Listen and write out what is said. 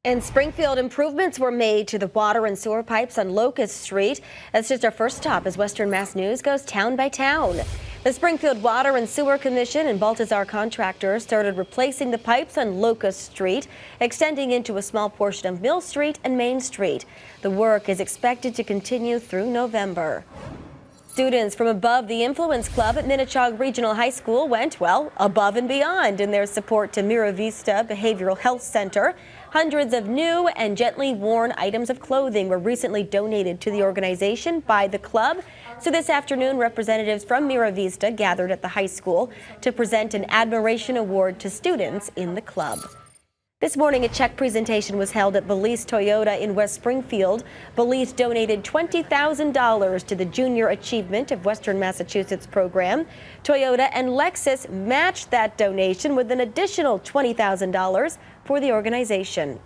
In Springfield, improvements were made to the water and sewer pipes on Locust Street. That's just our first stop as Western Mass News goes town by town. The Springfield Water and Sewer Commission and Baltazar contractors started replacing the pipes on Locust Street, extending into a small portion of Mill Street and Main Street. The work is expected to continue through November. Students from Above the Influence Club at Minnechaug Regional High School went, well, above and beyond in their support to Mira Vista Behavioral Health Center. Hundreds of new and gently worn items of clothing were recently donated to the organization by the club. So this afternoon, representatives from Mira Vista gathered at the high school to present an admiration award to students in the club. This morning, a check presentation was held at Belize Toyota in West Springfield. Belize donated $20,000 to the Junior Achievement of Western Massachusetts program. Toyota and Lexus matched that donation with an additional $20,000 for the organization.